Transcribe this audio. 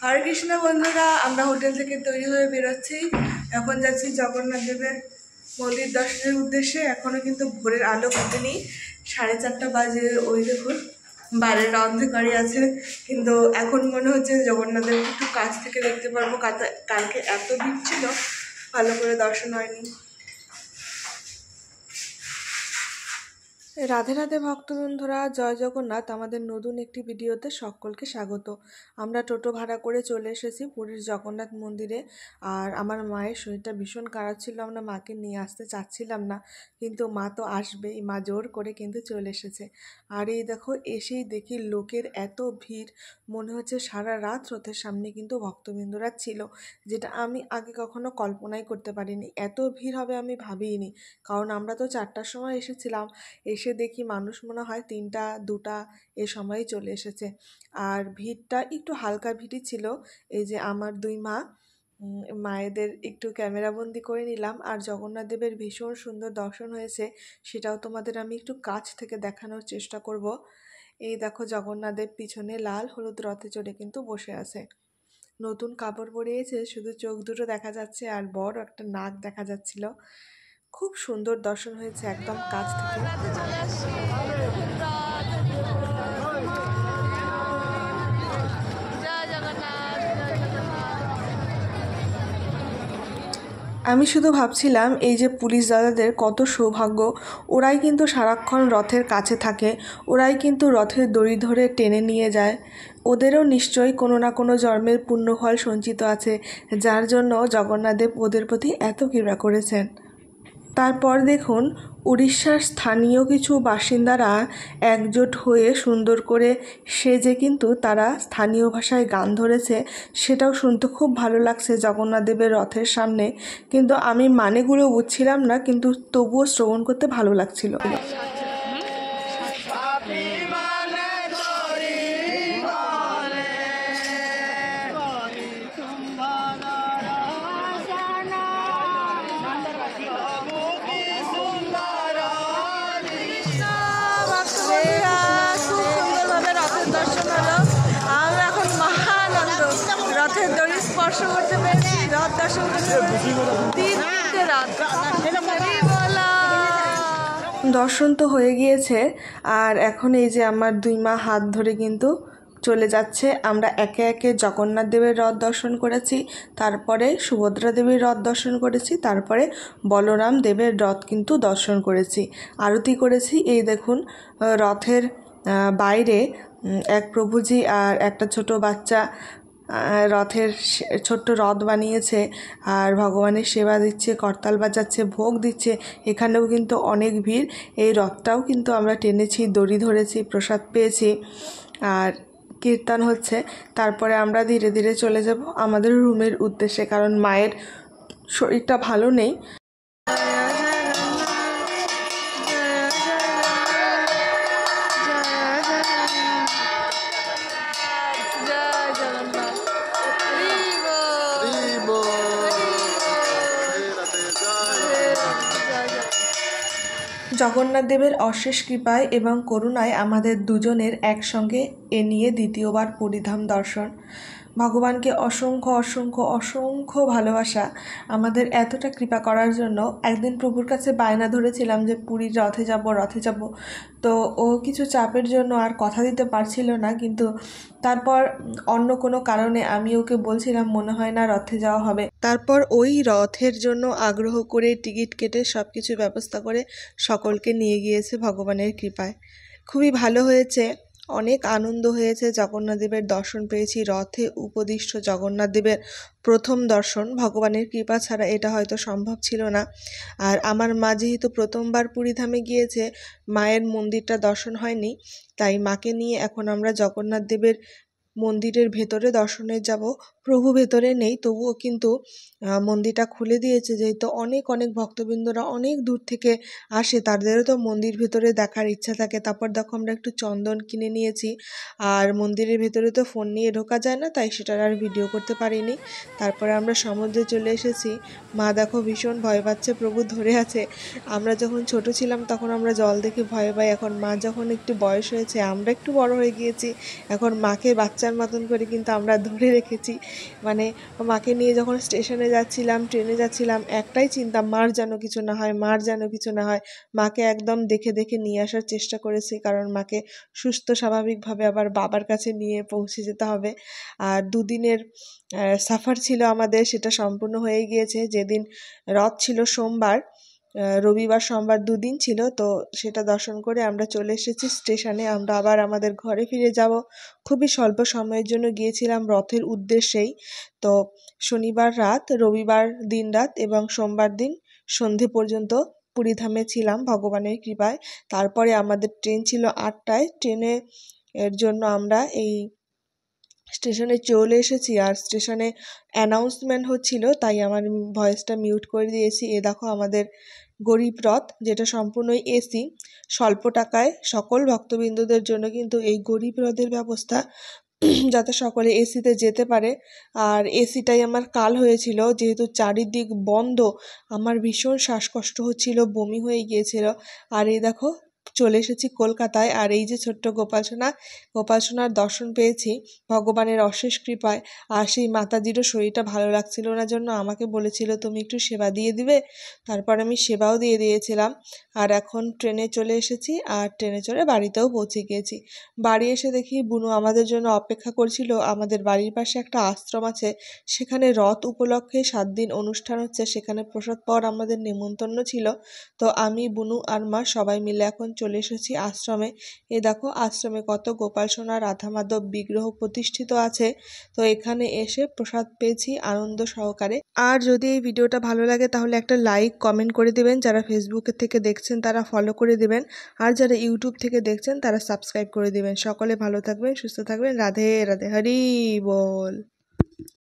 হরে কৃষ্ণ বন্ধুরা, আমরা হোটেল থেকে তৈরি হয়ে বেরোচ্ছি। এখন যাচ্ছি জগন্নাথ দেবের মন্দির দর্শনের উদ্দেশ্যে। এখনো কিন্তু ভোরের আলো ফোটেনি, 4:30 বাজে। ওই দেখুন বাইরের অন্ধকারই আছে, কিন্তু এখন মনে হচ্ছে জগন্নাথের একটু কাছ থেকে দেখতে পারবো। কালকে এত ভিড় ছিল, ভালো করে দর্শন হয়নি। রাধে রাধে ভক্তবন্ধুরা, জয় জগন্নাথ। আমাদের নতুন একটি ভিডিওতে সকলকে স্বাগত। আমরা টোটো ভাড়া করে চলে এসেছি পুরীর জগন্নাথ মন্দিরে। আর আমার মায়ের শরীরটা ভীষণ খারাপ ছিল, আমরা মাকে নিয়ে আসতে চাচ্ছিলাম না, কিন্তু মা তো আসবেই। মা জোর করে কিন্তু চলে এসেছে। আর এই দেখো, এসেই দেখি লোকের এত ভিড়, মনে হচ্ছে সারা রাত রথের সামনে কিন্তু ভক্তবৃন্দরা ছিল, যেটা আমি আগে কখনো কল্পনাই করতে পারিনি। এত ভিড় হবে আমি ভাবিনি, কারণ আমরা তো 4টার সময় এসেছিলাম। এসে দেখি মানুষ মনে হয় 3টা 2টা এ সময় চলে এসেছে। আর ভিড়টা একটু হালকা ভিড়ই ছিল। এই যে আমার 2 মা, মায়েদের একটু ক্যামেরাবন্দি করে নিলাম। আর জগন্নাথ দেবের ভীষণ সুন্দর দর্শন হয়েছে, সেটাও তোমাদের আমি একটু কাছ থেকে দেখানোর চেষ্টা করব। এই দেখো, জগন্নাথ দেব পিছনে লাল হলুদ রথে চড়ে কিন্তু বসে আছে। নতুন কাপড় পরিয়েছে, শুধু চোখ দুটো দেখা যাচ্ছে আর বড় একটা নাক দেখা যাচ্ছিল। খুব সুন্দর দর্শন হয়েছে একদম কাছ থেকে। আমি শুধু ভাবছিলাম, এই যে পুলিশ দাদাদের কত সৌভাগ্য, ওরাই কিন্তু সারাক্ষণ রথের কাছে থাকে, ওরাই কিন্তু রথের দড়ি ধরে টেনে নিয়ে যায়। ওদেরও নিশ্চয়ই কোনো না কোনো জন্মের পুণ্যফল সঞ্চিত আছে, যার জন্য জগন্নাথদেব ওদের প্রতি এত কৃপা করেছেন। তারপর দেখুন, উড়িষ্যার স্থানীয় কিছু বাসিন্দারা একজোট হয়ে সুন্দর করে সেজে কিন্তু তারা স্থানীয় ভাষায় গান ধরেছে। সেটাও শুনতে খুব ভালো লাগছে জগন্নাথ দেবের রথের সামনে। কিন্তু আমি মানেগুলো বুঝছিলাম না, কিন্তু তবুও শ্রবণ করতে ভালো লাগছিল। রথের দড়ি স্পর্শ করতে পেরেছি, রথ দর্শন করতে পেরেছি। দর্শন তো হয়ে গিয়েছে, আর এখন এই যে আমার 2 মা হাত ধরে কিন্তু চলে যাচ্ছে। আমরা একে একে জগন্নাথ দেবের রথ দর্শন করেছি, তারপরে সুভদ্রা দেবীর রথ দর্শন করেছি, তারপরে বলরাম দেবের রথ কিন্তু দর্শন করেছি, আরতি করেছি। এই দেখুন, রথের বাইরে এক প্রভুজি আর একটা ছোট বাচ্চা রথের ছোট্ট রথ বানিয়েছে, আর ভগবানের সেবা দিচ্ছে, করতাল বাজাচ্ছে, ভোগ দিচ্ছে। এখানেও কিন্তু অনেক ভিড়। এই রথটাও কিন্তু আমরা টেনেছি, দড়ি ধরেছি, প্রসাদ পেয়েছি, আর কীর্তন হচ্ছে। তারপরে আমরা ধীরে ধীরে চলে যাব আমাদের রুমের উদ্দেশ্যে, কারণ মায়ের শরীরটা ভালো নেই। জগন্নাথ দেবের অশেষ কৃপায় এবং করুণায় আমাদের দুজনের একসঙ্গে এ নিয়ে দ্বিতীয়বার পুরীধাম দর্শন। ভগবানকে অসংখ্য অসংখ্য অসংখ্য ভালোবাসা আমাদের এতটা কৃপা করার জন্য। একদিন প্রভুর কাছে বায়না ধরেছিলাম যে পুরীর রথে যাব, রথে যাব। তো ও কিছু চাপের জন্য আর কথা দিতে পারছিল না, কিন্তু তারপর অন্য কোনো কারণে আমি ওকে বলছিলাম মনে হয় না রথে যাওয়া হবে। তারপর ওই রথের জন্য আগ্রহ করে টিকিট কেটে সব কিছু ব্যবস্থা করে সকলকে নিয়ে গিয়েছে ভগবানের কৃপায়। খুবই ভালো হয়েছে, অনেক আনন্দ হয়েছে। জগন্নাথ দেবের দর্শন পেয়েছি, রথে উপদিষ্ট জগন্নাথ দেবের প্রথম দর্শন। ভগবানের কৃপা ছাড়া এটা হয়তো সম্ভব ছিল না। আর আমার মা যেহেতু প্রথমবার পুরীধামে গিয়েছে, মায়ের মন্দিরটা দর্শন হয়নি, তাই মাকে নিয়ে এখন আমরা জগন্নাথ দেবের মন্দিরের ভেতরে দর্শনে যাব। প্রভু ভেতরে নেই, তবুও কিন্তু মন্দিরটা খুলে দিয়েছে, যেহেতু অনেক অনেক ভক্তবৃন্দরা অনেক দূর থেকে আসে, তাদেরও তো মন্দির ভেতরে দেখার ইচ্ছা থাকে। তারপর দেখো, আমরা একটু চন্দন কিনে নিয়েছি। আর মন্দিরের ভেতরে তো ফোন নিয়ে ঢোকা যায় না, তাই সেটার আর ভিডিও করতে পারিনি। তারপরে আমরা সমুদ্রে চলে এসেছি। মা দেখো ভীষণ ভয় পাচ্ছে, প্রভু ধরে আছে। আমরা যখন ছোট ছিলাম তখন আমরা জল দেখে ভয় পাই, এখন মা যখন একটু বয়স হয়েছে, আমরা একটু বড় হয়ে গিয়েছি, এখন মাকে বাচ্চা বাচ্চার মতন করে কিন্তু আমরা ধরে রেখেছি। মানে মাকে নিয়ে যখন স্টেশনে যাচ্ছিলাম, ট্রেনে যাচ্ছিলাম, একটাই চিন্তা, মার যেন কিছু না হয়, মার যেন কিছু না হয়। মাকে একদম দেখে দেখে নিয়ে আসার চেষ্টা করেছি, কারণ মাকে সুস্থ স্বাভাবিকভাবে আবার বাবার কাছে নিয়ে পৌঁছে যেতে হবে। আর দুদিনের সাফার ছিল আমাদের, সেটা সম্পূর্ণ হয়ে গিয়েছে। যেদিন রথ ছিল সোমবার, রবিবার সোমবার দুদিন ছিল, তো সেটা দর্শন করে আমরা চলে এসেছি স্টেশনে। আমরা আবার আমাদের ঘরে ফিরে যাব। খুবই স্বল্প সময়ের জন্য গিয়েছিলাম রথের উদ্দেশ্যেই। তো শনিবার রাত, রবিবার দিন রাত এবং সোমবার দিন সন্ধে পর্যন্ত পুরীধামে ছিলাম ভগবানের কৃপায়। তারপরে আমাদের ট্রেন ছিল 8টায়। ট্রেনে এর জন্য আমরা এই স্টেশনে চলে এসেছি, আর স্টেশনে অ্যানাউন্সমেন্ট হচ্ছিল, তাই আমার ভয়েসটা মিউট করে দিয়েছি। এ দেখো আমাদের গরিব রথ, যেটা সম্পূর্ণই এসি। স্বল্প টাকায় সকল ভক্তবৃন্দদের জন্য কিন্তু এই গরিব রথের ব্যবস্থা, যাতে সকলে এসিতে যেতে পারে। আর এসিটাই আমার কাল হয়েছিল, যেহেতু চারিদিক বন্ধ, আমার ভীষণ শ্বাসকষ্ট হচ্ছিল, বমি হয়ে গিয়েছিল। আর এই দেখো চলে এসেছি কলকাতায়। আর এই যে ছোট্ট গোপাল সোনা, গোপাল সোনার দর্শন পেয়েছি ভগবানের অশেষ কৃপায়। আর সেই মাতাজিরও শরীরটা ভালো লাগছিল না জন্য আমাকে বলেছিল তুমি একটু সেবা দিয়ে দিবে। তারপর আমি সেবাও দিয়ে দিয়েছিলাম। আর এখন ট্রেনে চলে এসেছি, আর ট্রেনে চড়ে বাড়িতেও পৌঁছে গিয়েছি। বাড়ি এসে দেখি বুনু আমাদের জন্য অপেক্ষা করছিল। আমাদের বাড়ির পাশে একটা আশ্রম আছে, সেখানে রথ উপলক্ষে 7 দিন অনুষ্ঠান হচ্ছে, সেখানে প্রসাদ পাওয়ার আমাদের নেমন্তন্ন ছিল। তো আমি, বুনু আর মা সবাই মিলে এখন চলে এসেছি আশ্রমে। এ দেখো আশ্রমে কত গোপাল সোনা, রাধা মাধব বিগ্রহ প্রতিষ্ঠিত আছে। তো এখানে এসে প্রসাদ পেয়েছি আনন্দ সহকারে। আর যদি এই ভিডিওটা ভালো লাগে তাহলে একটা লাইক কমেন্ট করে দেবেন। যারা ফেসবুকে থেকে দেখছেন তারা ফলো করে দেবেন, আর যারা ইউটিউব থেকে দেখছেন তারা সাবস্ক্রাইব করে দেবেন। সকলে ভালো থাকবেন, সুস্থ থাকবেন। রাধে রাধে, হরি বল।